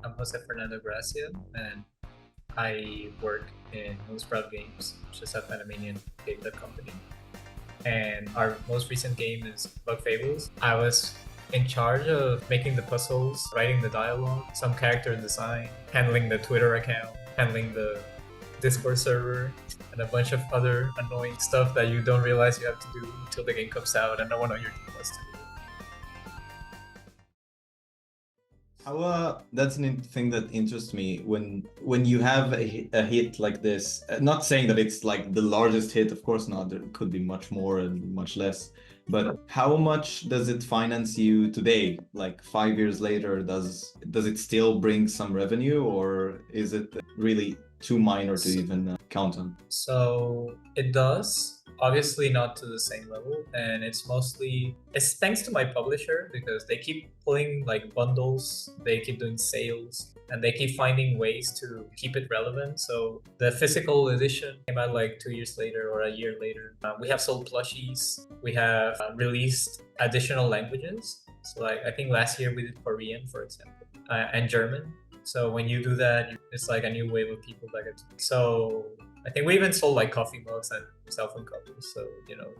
I'm José Fernando Gracia, and I work in Moonspout Games, which is a Panamanian game dev company. And our most recent game is Fables. I was in charge of making the puzzles, writing the dialogue, some character design, handling the Twitter account, handling the Discord server, and a bunch of other annoying stuff that you don't realize you have to do until the game comes out and no one on your team wants to do. That's an thing that interests me when you have a hit like this. Not saying that it's like the largest hit, of course not. There could be much more and much less. But how much does it finance you today? Like 5 years later, does it still bring some revenue, or is it really too minor to even count on? So it does. Obviously not to the same level, and it's thanks to my publisher because they keep pulling like bundles, they keep doing sales, and they keep finding ways to keep it relevant. So the physical edition came out like 2 years later or a year later. We have sold plushies, we have released additional languages. So like I think last year we did Korean, for example, and German. So when you do that, it's like a new wave of people that get to. So I think we even sold like coffee mugs and cell phone covers. So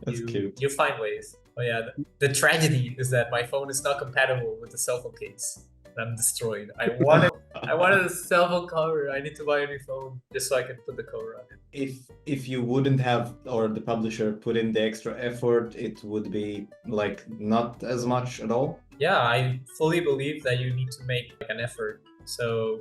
That's cute. You find ways. Oh yeah, the tragedy is that my phone is not compatible with the cell phone case. I'm destroyed. I wanted a cell phone cover. I need to buy a new phone just so I can put the cover on it. If you wouldn't have, or the publisher put in the extra effort, it would be like not as much at all. Yeah, I fully believe that you need to make like an effort. So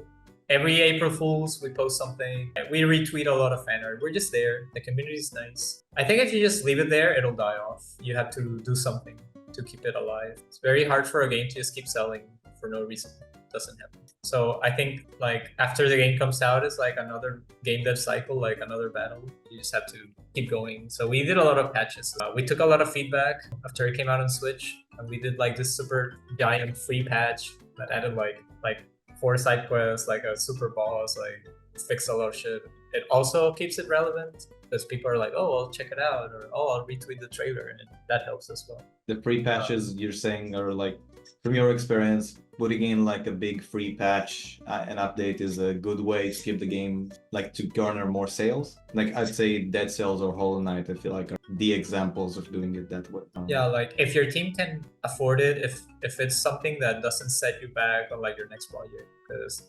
every April Fools, we post something. We retweet a lot of fan art. We're just there. The community is nice. I think if you just leave it there, it'll die off. You have to do something to keep it alive. It's very hard for a game to just keep selling for no reason. It doesn't happen. So I think like after the game comes out, it's like another game dev cycle, like another battle. You just have to keep going. So we did a lot of patches. We took a lot of feedback after it came out on Switch, and we did like this super giant free patch that added like 4 side quests, like a super boss, like fixed a lot of shit. It also keeps it relevant because people are like, oh, I'll check it out, or oh, I'll retweet the trailer, and that helps as well. The free patches you're saying are like, from your experience, putting in like a big free patch, an update is a good way to keep the game, like to garner more sales. Like I'd say Dead Cells or Hollow Knight, I feel like are the examples of doing it that way. Yeah, like if your team can afford it, if it's something that doesn't set you back on like your next project.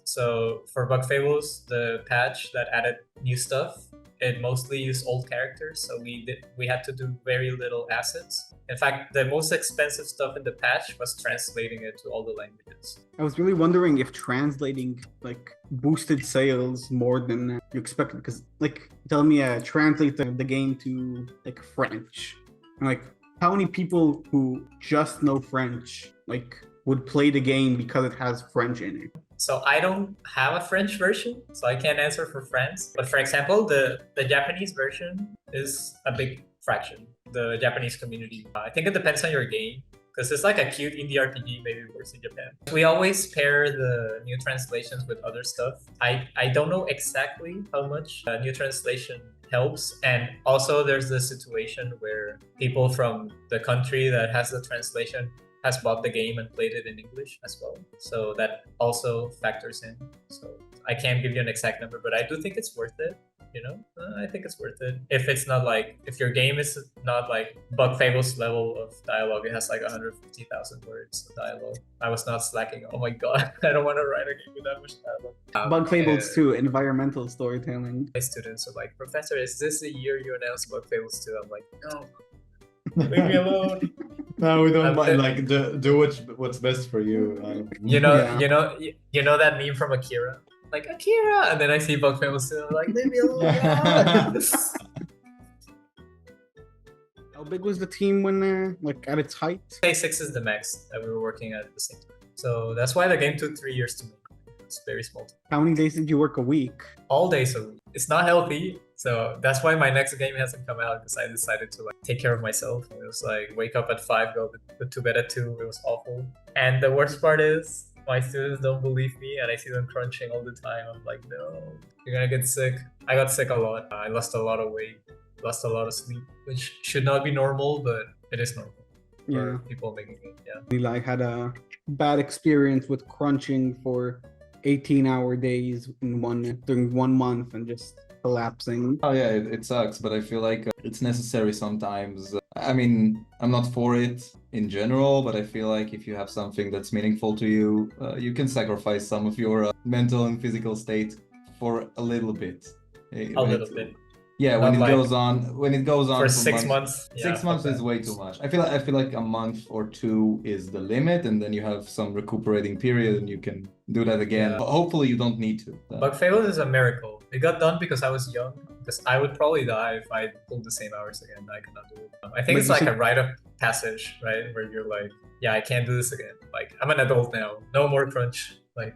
So for Bug Fables, the patch that added new stuff, it mostly used old characters, so we had to do very little assets. In fact, the most expensive stuff in the patch was translating it to all the languages. I was really wondering if translating like boosted sales more than you expected, because like tell me translate the game to like French, and like how many people who just know French like would play the game because it has French in it? So I don't have a French version, so I can't answer for France. But for example, the Japanese version is a big fraction, the Japanese community. I think it depends on your game, because it's like a cute indie RPG, maybe it works in Japan. We always pair the new translations with other stuff. I don't know exactly how much new translation helps, and also there's the situation where people from the country that has the translation has bought the game and played it in English as well. So that also factors in. So I can't give you an exact number, but I do think it's worth it. I think it's worth it. If it's not like, if your game is not like Bug Fables level of dialogue, it has like 150,000 words of dialogue. I was not slacking. Oh my god, I don't want to write a game with that much dialogue. Bug Fables 2, environmental storytelling. My students are like, Professor, is this the year you announced Bug Fables 2? I'm like, no. Leave me alone. No, we don't mind. Like, do what's best for you. You know that meme from Akira? Like, Akira! And then I see Bug Fables 2, I'm like, leave me alone. How big was the team when, like, at its height? Say 6 is the max that we were working at the same time. So that's why the game took 3 years to make. It's very small. How many days did you work a week? All days a week. It's not healthy. So that's why my next game hasn't come out, because I decided to like take care of myself. It was like wake up at 5, go to bed at 2. It was awful. And the worst part is my students don't believe me, and I see them crunching all the time. I'm like, no, you're gonna get sick. I got sick a lot. I lost a lot of weight, lost a lot of sleep, which should not be normal, but it is normal for people making it. Yeah. I had a bad experience with crunching for 18-hour days during 1 month and just collapsing. Oh yeah, it sucks, but I feel like it's necessary sometimes. I mean, I'm not for it in general, but I feel like if you have something that's meaningful to you, you can sacrifice some of your mental and physical state for a little bit. A little bit. Yeah, Not when it like goes on for 6 months. Yeah, 6 months fuck is that. way too much. I feel like a month or two is the limit, and then you have some recuperating period, and you can do that again. Yeah. Hopefully, you don't need to. But Fables is a miracle. It got done because I was young. Because I would probably die if I pulled the same hours again. I cannot do it. I think But it's you like should- a rite of passage, right? Where you're like, yeah, I can't do this again. Like, I'm an adult now. No more crunch. Like,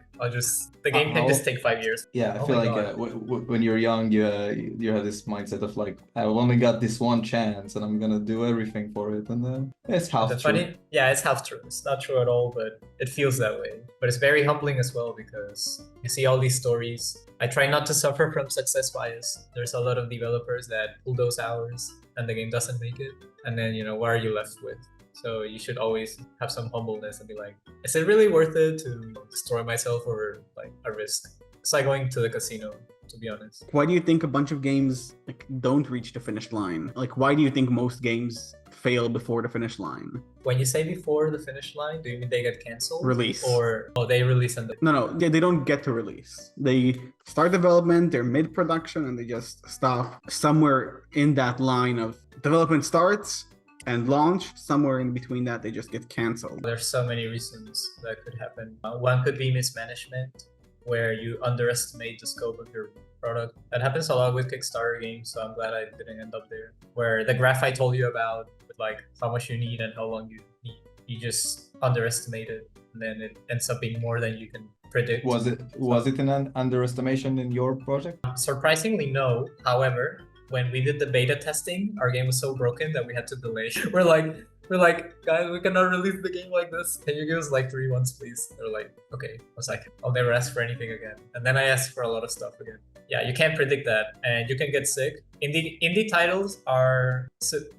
the game can just take 5 years. Yeah, I Oh feel my like God. when you're young, you have this mindset of like, I've only got this one chance, and I'm gonna do everything for it, and then it's half The true. funny, yeah, it's half true. It's not true at all, but it feels that way. But it's very humbling as well because you see all these stories. I try not to suffer from success bias. There's a lot of developers that pull those hours and the game doesn't make it. And then, what are you left with? So you should always have some humbleness and be like, is it really worth it to destroy myself for like a risk? It's like going to the casino, to be honest. Why do you think a bunch of games don't reach the finish line? Like, why do you think most games fail before the finish line? When you say before the finish line, do you mean they get canceled? Release. Or they release and No, they don't get to release. They start development, they're mid-production, and they just stop somewhere in that line of development starts and launch. Somewhere in between that, they just get canceled. There's so many reasons that could happen. One could be mismanagement, where you underestimate the scope of your product. That happens a lot with Kickstarter games, so I'm glad I didn't end up there. Where the graph I told you about, with like how much you need and how long you need, you just underestimate it, and then it ends up being more than you can predict. Was it an underestimation in your project? Surprisingly, no. However, when we did the beta testing, our game was so broken that we had to delay. We're like, guys, we cannot release the game like this. Can you give us like 3 months, please? They're like, okay. I was like, I'll never ask for anything again. And then I asked for a lot of stuff again. Yeah, you can't predict that, and you can get sick. Indie titles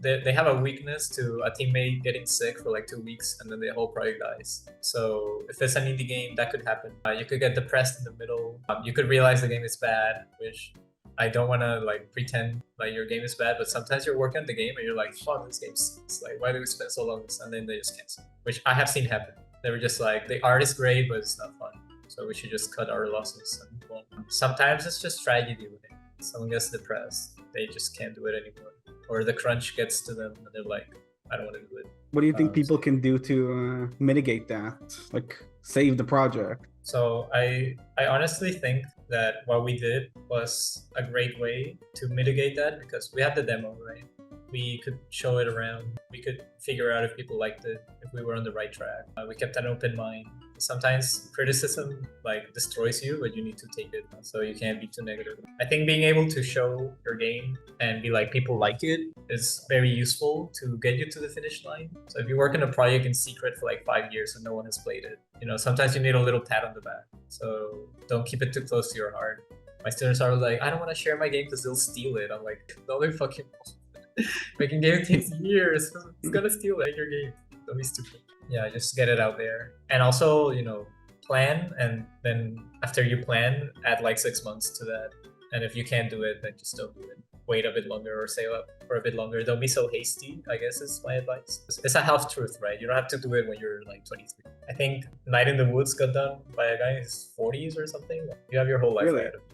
they have a weakness to a teammate getting sick for like 2 weeks, and then the whole project dies. So if it's an indie game, that could happen. You could get depressed in the middle. You could realize the game is bad, which I don't want to like pretend like your game is bad, but sometimes you're working on the game and you're like, fuck, this game sucks. Like, why do we spend so long on this? And then they just cancel, which I have seen happen. They were just like, the art is great, but it's not fun. So we should just cut our losses. And move on. Sometimes it's just tragedy with it. Someone gets depressed, they just can't do it anymore. Or the crunch gets to them and they're like, I don't want to do it. What do you think people can do to mitigate that? Like, save the project? So I honestly think that what we did was a great way to mitigate that, because we had the demo, right? We could show it around. We could figure out if people liked it, if we were on the right track. We kept an open mind. Sometimes criticism like destroys you, but you need to take it, so you can't be too negative. I think being able to show your game and be like, people like it, is very useful to get you to the finish line. So if you work on a project in secret for like 5 years and no one has played it, sometimes you need a little pat on the back. So don't keep it too close to your heart. My students are like, I don't want to share my game because they'll steal it. I'm like, no, they fucking making game takes years. It's gonna steal your game. Don't be stupid. Yeah, just get it out there. And also, plan, and then after you plan, add like 6 months to that. And if you can't do it, then just don't do it. Wait a bit longer or save up for a bit longer. Don't be so hasty, I guess is my advice. It's a half truth, right? You don't have to do it when you're like 23. I think Night in the Woods got done by a guy in his 40s or something. You have your whole life Really? ahead of you.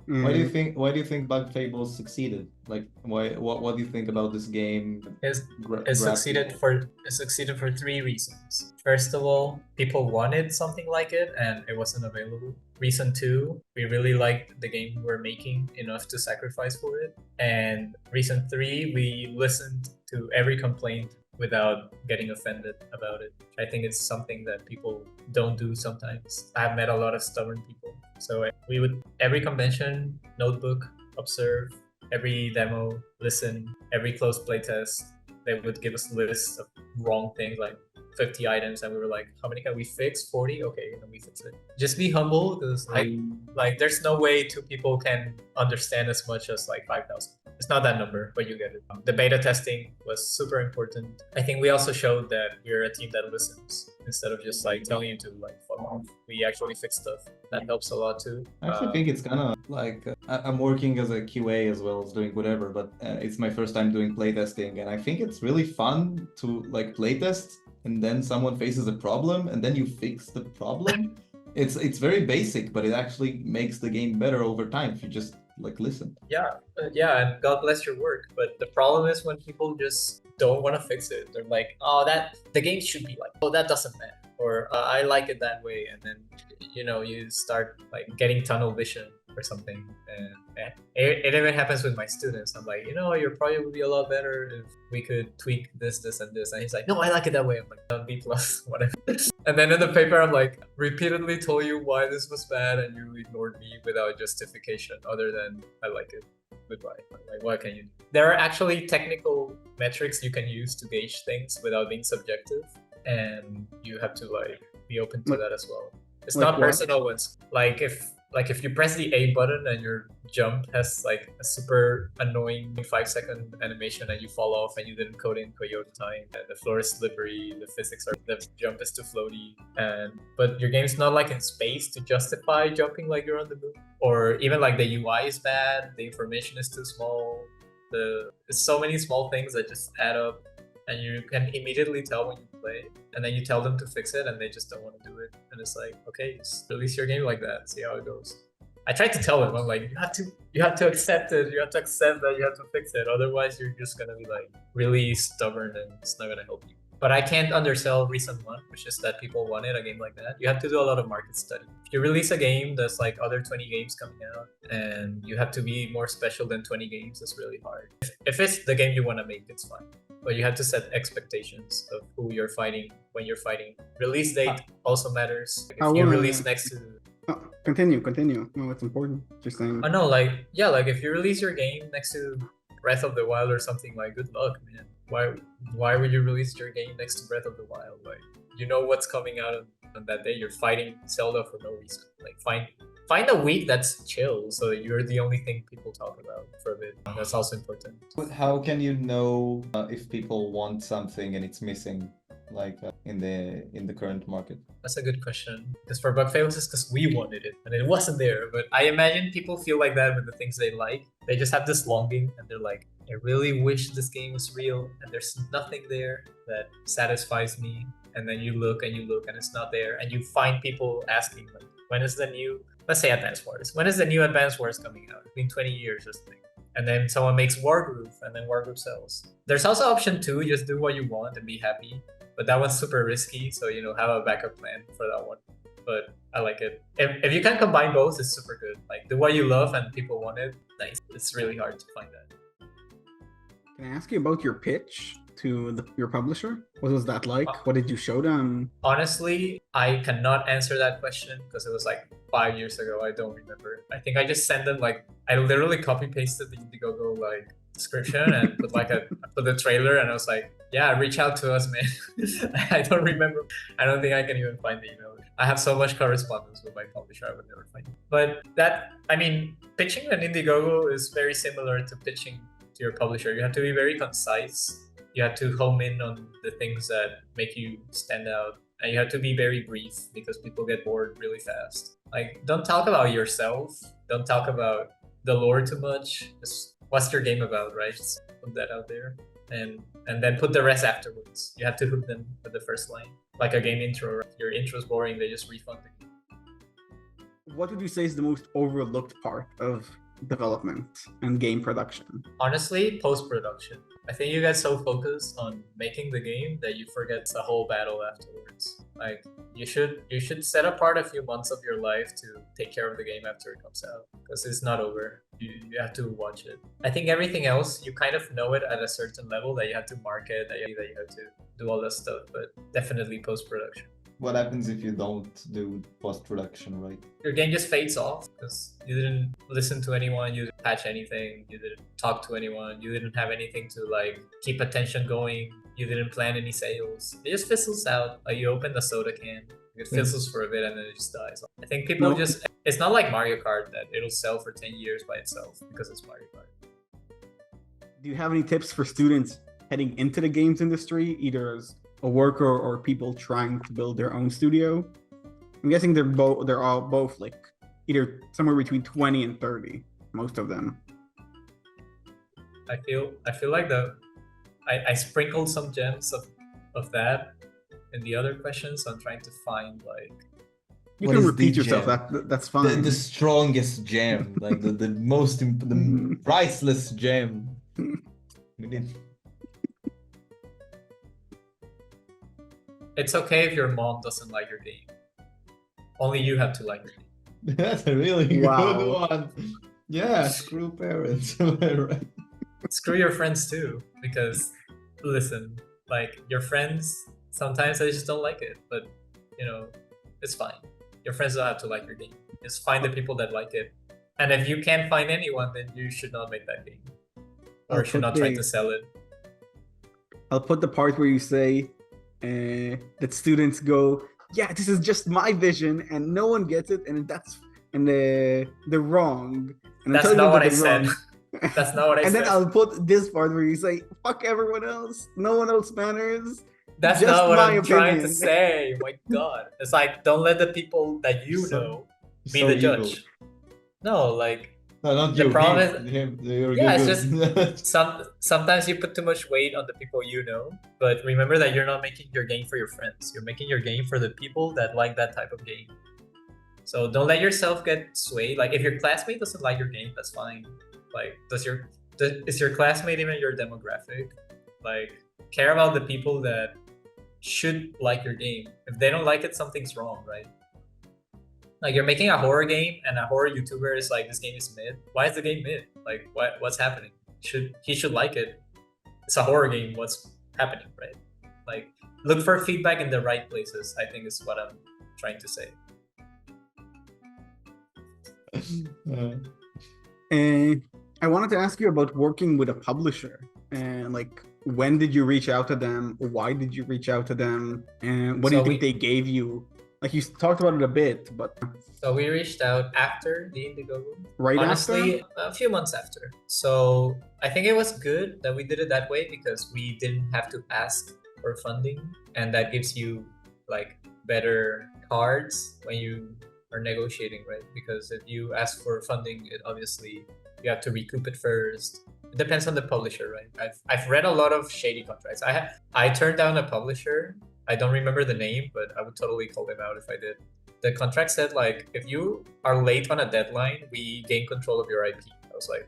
Why do you think Bug Fables succeeded? Like, what do you think about this game? It succeeded for 3 reasons. First of all, people wanted something like it and it wasn't available. Reason 2, we really liked the game we were making enough to sacrifice for it. And reason 3, we listened to every complaint without getting offended about it. I think it's something that people don't do sometimes. I've met a lot of stubborn people. So we would, every convention, notebook, observe, every demo, listen, every close playtest, they would give us lists of wrong things, like 50 items, and we were like, how many can we fix? 40? Okay, then we fix it. Just be humble, because like there's no way 2 people can understand as much as like 5,000. It's not that number, but you get it. The beta testing was super important. I think we also showed that we're a team that listens instead of just like telling you to like fuck off. We actually fix stuff. That helps a lot too. I actually think it's kind of like I'm working as a QA as well as doing whatever, but it's my first time doing playtesting, and I think it's really fun to like playtest, and then someone faces a problem, and then you fix the problem. It's very basic, but it actually makes the game better over time if you just like listen. Yeah, and God bless your work. But the problem is when people just don't want to fix it. They're like, oh, that the game should be like, oh, that doesn't matter, or I like it that way, and then you start like getting tunnel vision or something. And it even happens with my students. I'm like, your project would be a lot better if we could tweak this, and this. And he's like, no, I like it that way. I'm like, B plus, whatever. And then in the paper, I'm like, repeatedly told you why this was bad, and you ignored me without justification other than I like it. Goodbye. Like, what can you do? There are actually technical metrics you can use to gauge things without being subjective, and you have to like be open to that as well. It's Like not what? personal ones. Like if you press the A button and your jump has like a super annoying 5-second animation and you fall off and you didn't code in Coyote time, and the floor is slippery, the jump is too floaty, but your game's not like in space to justify jumping like you're on the moon, or even like the UI is bad, the information is too small. There's so many small things that just add up, and you can immediately tell when you play, and then you tell them to fix it and they just don't want to do it, and it's like, okay, just release your game like that, see how it goes. I tried to tell them, I'm like, you have to accept it, you have to accept that you have to fix it, otherwise you're just gonna be like really stubborn and it's not gonna help you. But I can't undersell reason one, which is that people wanted a game like that. You have to do a lot of market study. If you release a game that's like other 20 games coming out, and you have to be more special than 20 games, it's really hard. If it's the game you want to make, it's fine. But you have to set expectations of who you're fighting when you're fighting. Release date also matters. If you release next to... Continue. No, it's important. Just saying. Oh no, like if you release your game next to Breath of the Wild or something, like good luck, man. Why would you release your game next to Breath of the Wild? Like, you know what's coming out on that day. You're fighting Zelda for no reason. Like find a week that's chill, so you're the only thing people talk about for a bit. That's also important. But how can you know if people want something and it's missing, like in the current market? That's a good question. Because for Bug Fables, it's because we wanted it and it wasn't there. But I imagine people feel like that with the things they like. They just have this longing and they're like, I really wish this game was real, and there's nothing there that satisfies me. And then you look and it's not there. And you find people asking, like, when is the new, let's say Advance Wars, when is the new Advance Wars coming out? It's been 20 years or something. And then someone makes Wargroove, and then Wargroove sells. There's also option 2, just do what you want and be happy. But that one's super risky, so have a backup plan for that one. But I like it. If you can combine both, it's super good. Like, do what you love and people want it. Nice. It's really hard to find that. Can I ask you about your pitch to your publisher? What was that like? What did you show them? Honestly, I cannot answer that question because it was like 5 years ago. I don't remember. I think I just sent them like, I literally copy pasted the Indiegogo like description and put the trailer, and I was like, yeah, reach out to us, man. I don't remember. I don't think I can even find the email. I have so much correspondence with my publisher, I would never find it. But pitching an Indiegogo is very similar to pitching to your publisher. You have to be very concise. You have to home in on the things that make you stand out, and you have to be very brief because people get bored really fast. Like, don't talk about yourself. Don't talk about the lore too much. Just what's your game about, right? Just put that out there, and then put the rest afterwards. You have to hook them with the first line, like a game intro. If your intro's boring, they just refund the game. What would you say is the most overlooked part of development and game production? Honestly, post-production. I think you get so focused on making the game that you forget the whole battle afterwards. Like, you should set apart a few months of your life to take care of the game after it comes out, because it's not over. You have to watch it. I think everything else, you kind of know it at a certain level, that you have to market, that you have to do all that stuff, but definitely post-production. What happens if you don't do post-production, right? Your game just fades off because you didn't listen to anyone, you didn't patch anything, you didn't talk to anyone, you didn't have anything to like keep attention going, you didn't plan any sales. It just fizzles out. Like, you open the soda can, it fizzles for a bit and then it just dies. I think people it's not like Mario Kart that it'll sell for 10 years by itself because it's Mario Kart. Do you have any tips for students heading into the games industry, either as a worker or people trying to build their own studio? I'm guessing they're all both like either somewhere between 20 and 30, most of them. I feel like I sprinkled some gems of that in the other questions. So I'm trying to find like You What can is repeat the yourself. gem? That's The, fine. the strongest gem, like the most the priceless gem. We did. it's okay if your mom doesn't like your game. Only you have to like your game. That's a really Wow. good one. Yeah, screw parents. Right. Screw your friends too, because listen, like your friends sometimes they just don't like it, but you know, it's fine. Your friends don't have to like your game. Just find the people that like it. And if you can't find anyone, then you should not make that game. Or should not try to sell it. I'll put the part where you say that students go, yeah, this is just my vision, and no one gets it, and they're wrong. And That's I'll tell not you what that I they're said. wrong. That's not what I And said. then I'll put this part where you say, fuck everyone else, no one else matters. That's just not what my I'm trying to opinion. say. My God. It's like, don't let the people that you So- know be so the evil. judge. No, like, No, not The you. problem him. You're Yeah, it's good. sometimes you put too much weight on the people you know, but remember that you're not making your game for your friends. You're making your game for the people that like that type of game. So don't let yourself get swayed. Like if your classmate doesn't like your game, that's fine. Like is your classmate even your demographic? Like care about the people that should like your game. If they don't like it, something's wrong, right? Like you're making a horror game and a horror YouTuber is like, this game is mid. Why is the game mid? Like what's happening? He should like it. It's a horror game. What's happening, right? Like look for feedback in the right places, I think is what I'm trying to say. And I wanted to ask you about working with a publisher. And like, when did you reach out to them? Why did you reach out to them? And what do you So think they gave you? Like you talked about it a bit, but So we reached out after the Indiegogo. right Honestly, after? a few months after. So I think it was good that we did it that way because we didn't have to ask for funding, and that gives you like better cards when you are negotiating, right? Because if you ask for funding, it obviously you have to recoup it first. It depends on the publisher, right? I've read a lot of shady contracts. I turned down a publisher. I don't remember the name, but I would totally call them out if I did. The contract said like, if you are late on a deadline, we gain control of your IP. I was like,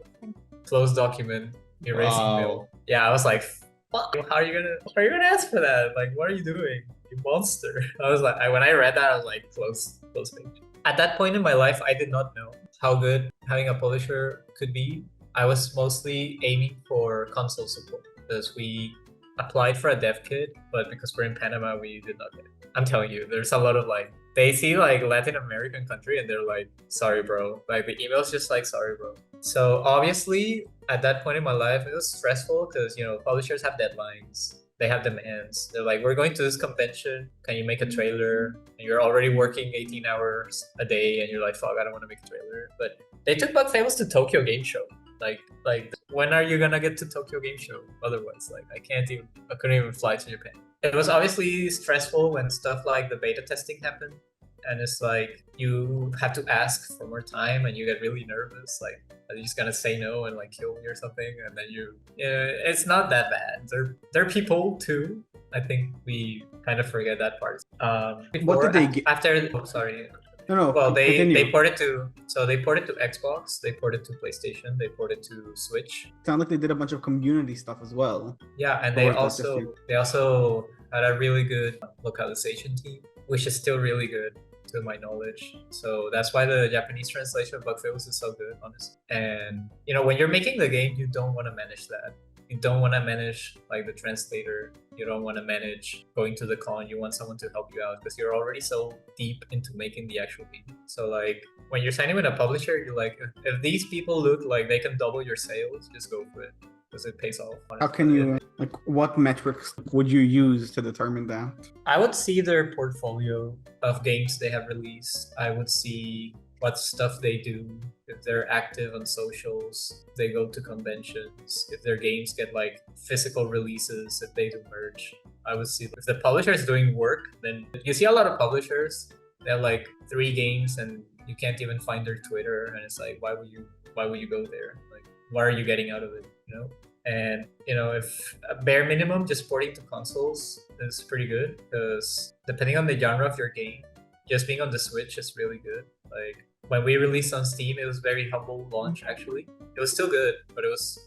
closed document, erasing Wow. mail. Yeah, I was like, fuck, how are you gonna ask for that? Like, what are you doing, you monster? I was like, when I read that, I was like, close page. At that point in my life, I did not know how good having a publisher could be. I was mostly aiming for console support because we applied for a dev kit, but because we're in Panama, we did not get it. I'm telling you, there's a lot of like, they see like Latin American country and they're like, sorry, bro. Like the email's just like, sorry, bro. So obviously at that point in my life, it was stressful because, you know, publishers have deadlines. They have demands. They're like, we're going to this convention. Can you make a trailer? And you're already working 18 hours a day and you're like, fuck, I don't want to make a trailer. But they took Bug Fables to Tokyo Game Show. Like when are you gonna get to Tokyo Game Show? Otherwise, like I couldn't even fly to Japan. It was obviously stressful when stuff like the beta testing happened. And it's like you have to ask for more time and you get really nervous. Like, are you just gonna say no and like kill me or something? And then it's not that bad. They're people too. I think we kind of forget that part. What did they get? After? Oh, sorry. No. Well, they continue. ported to Xbox, they ported to PlayStation, they ported to Switch. Sound like they did a bunch of community stuff as well. Yeah, and Or was that just you? they also had a really good localization team, which is still really good to my knowledge. So that's why the Japanese translation of Bug Fables is so good, honestly. And you know, when you're making the game, you don't want to manage that. You don't want to manage like the translator. You don't want to manage going to the con. You want someone to help you out because you're already so deep into making the actual game. So like when you're signing with a publisher, you're like, if these people look like they can double your sales, just go for it because it pays off. How can you, like, what metrics would you use to determine that? I would see their portfolio of games they have released. I would see what stuff they do, if they're active on socials, if they go to conventions, if their games get like physical releases, if they do merch. I would see if the publisher is doing work, then you see a lot of publishers, they have like 3 games and you can't even find their Twitter, and it's like, why would you go there? Like, what are you getting out of it, you know? And if a bare minimum just porting to consoles is pretty good, because depending on the genre of your game, just being on the Switch is really good. Like when we released on Steam, it was very humble launch actually. It was still good, but it was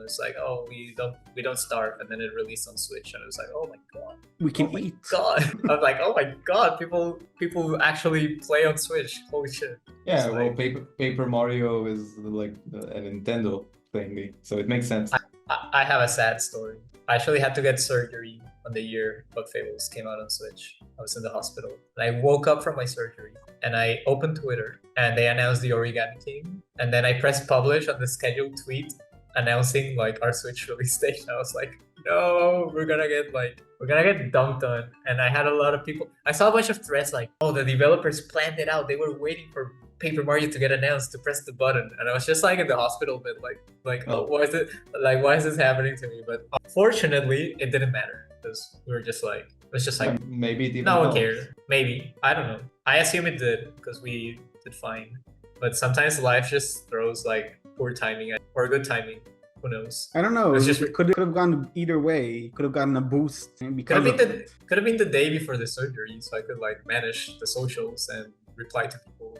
it's like, oh, we don't starve, and then it released on Switch, and it was like, oh my god, We can eat. god. I was like, oh my god, people actually play on Switch. Holy shit. Yeah, It's well, like- Paper Mario is like a Nintendo thingy, so it makes sense. I have a sad story. I actually had to get surgery on the year Bug Fables came out on Switch. I was in the hospital. And I woke up from my surgery and I opened Twitter and they announced the Origami King. And then I pressed publish on the scheduled tweet announcing like our Switch release date. And I was like, no, we're gonna get dunked on. And I had a lot of people. I saw a bunch of threads like, oh, the developers planned it out. They were waiting for Paper Mario to get announced to press the button, and I was just like in the hospital bed, like oh, why is this happening to me? But fortunately, it didn't matter because we were just like, it was just like, Maybe it even no one helps. cared. Maybe, I don't know. I assume it did because we did fine. But sometimes life just throws like poor timing or good timing. Who knows? I don't know. It's just- It could have gone either way. Could have gotten a boost Could because have of been it. the day before the surgery, so I could like manage the socials and reply to people.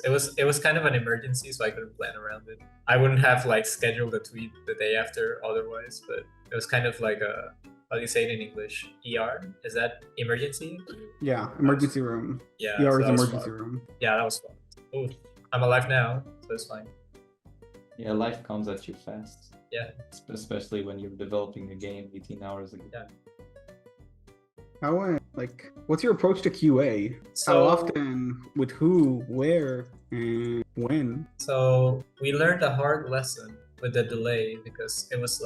It was kind of an emergency, so I couldn't plan around it. I wouldn't have like scheduled a tweet the day after otherwise, but it was kind of like a, how do you say it in English? ER? Is that emergency? Yeah, emergency room. Yeah. ER so is that was emergency fun. room. Yeah, that was fun. Ooh, I'm alive now, so it's fine. Yeah, life comes at you fast. Yeah. Especially when you're developing a game 18 hours ago. Yeah. How what's your approach to QA? So, How often, with who, where, and when? So we learned a hard lesson with the delay because it was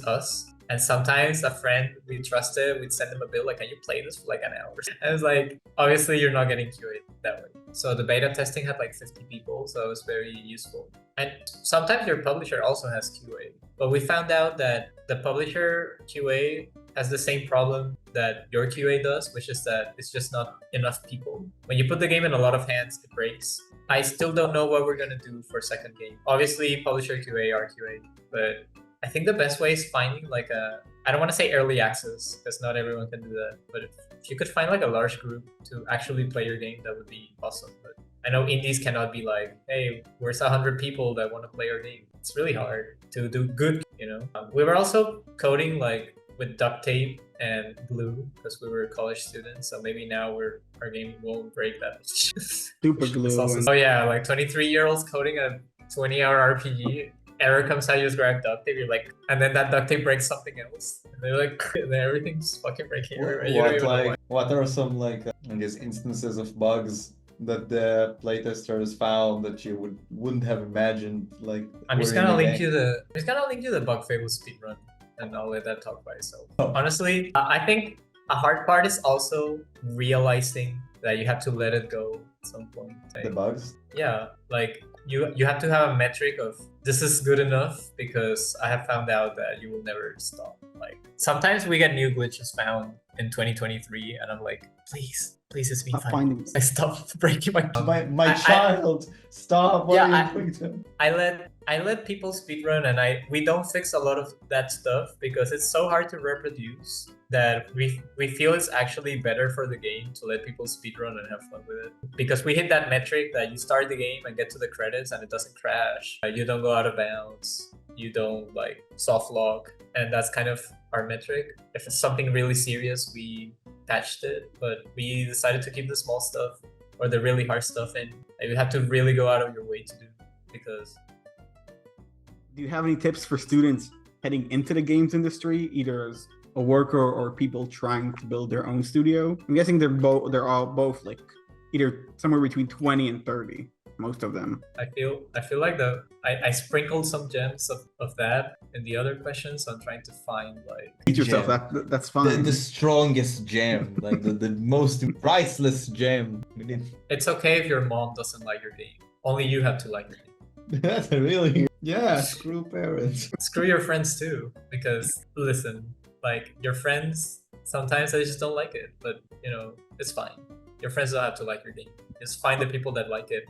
us. And sometimes a friend we trusted, we'd send them a bill like, can you play this for like an hour? And it's like, obviously you're not getting QA that way. So the beta testing had like 50 people, so it was very useful. And sometimes your publisher also has QA. But we found out that the publisher QA has the same problem that your QA does, which is that it's just not enough people. When you put the game in a lot of hands, it breaks. I still don't know what we're gonna do for second game. Obviously, publisher QA, RQA, but I think the best way is finding like I don't want to say early access because not everyone can do that, but if you could find like a large group to actually play your game, that would be awesome. But I know indies cannot be like, hey, where's 100 people that want to play our game? It's really hard to do good, We were also coding like with duct tape and glue because we were college students, so maybe now our game won't break that much. Super glue. It's also- and- oh yeah, like 23-year-olds coding a 20-hour RPG. Error comes out, you just grab duct tape, you're like, and then that duct tape breaks something else. And they're like, and then everything's fucking breaking everywhere. You don't even know why. What are some like I guess instances of bugs that the playtesters found that you wouldn't have imagined? Like I'm just were in gonna the link game? you the Bug Fables speedrun, and I'll let that talk by itself. Oh. Honestly, I think a hard part is also realizing that you have to let it go at some point. The bugs. Yeah, like you have to have a metric of this is good enough, because I have found out that you will never stop. Like sometimes we get new glitches found in 2023, and I'm like, please, it's been Stop fine. finding I stop breaking my. My child, stop! What Yeah, are you doing to him? I let people speedrun, and we don't fix a lot of that stuff because it's so hard to reproduce that we feel it's actually better for the game to let people speedrun and have fun with it, because we hit that metric that you start the game and get to the credits and it doesn't crash, you don't go out of bounds, you don't like soft lock, and that's kind of our metric. If it's something really serious, we patched it, but we decided to keep the small stuff or the really hard stuff in. You have to really go out of your way to do, because Do you have any tips for students heading into the games industry, either as a worker or people trying to build their own studio? I'm guessing they're all both like either somewhere between 20 and 30. most of them. I feel like I sprinkled some gems of that in the other questions. So I'm trying to find like Teach yourself. Gem. That's fine. The strongest gem, like the most priceless gem. We need... it's okay if your mom doesn't like your game. Only you have to like your game. That's really screw parents. Screw your friends too, because listen, like your friends sometimes they just don't like it, but you know it's fine. Your friends don't have to like your game. Just find the people that like it.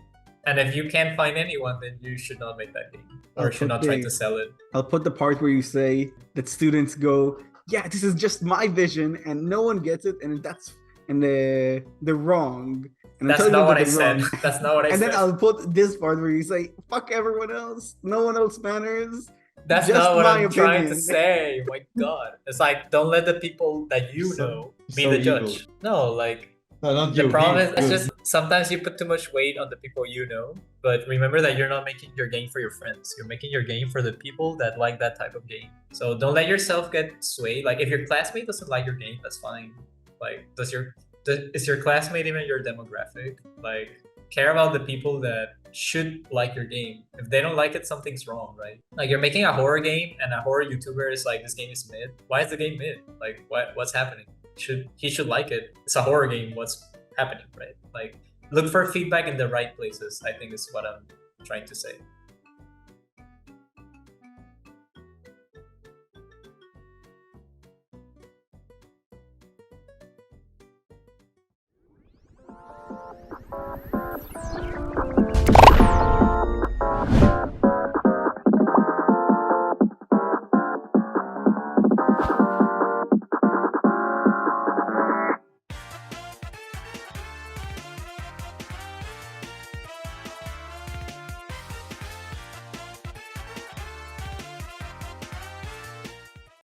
And if you can't find anyone, then you should not make that game or should not try to sell it. I'll put the part where you say that students go, yeah, this is just my vision, and no one gets it, and they're wrong. And That's not what I said. That's not what I said. And then I'll put this part where you say, fuck everyone else. No one else matters. That's just not what I'm my trying to opinion." say. My God. It's like, don't let the people that you know be so the evil. judge. No, like, No, not the you. problem me. is it's just sometimes you put too much weight on the people you know, but remember that you're not making your game for your friends. You're making your game for the people that like that type of game. So don't let yourself get swayed. Like if your classmate doesn't like your game, that's fine. Like is your classmate even your demographic? Like care about the people that should like your game. If they don't like it, something's wrong, right? Like you're making a horror game and a horror YouTuber is like, this game is mid. Why is the game mid? Like what's happening? He should like it. It's a horror game. What's happening, right? Like look for feedback in the right places, I think is what I'm trying to say.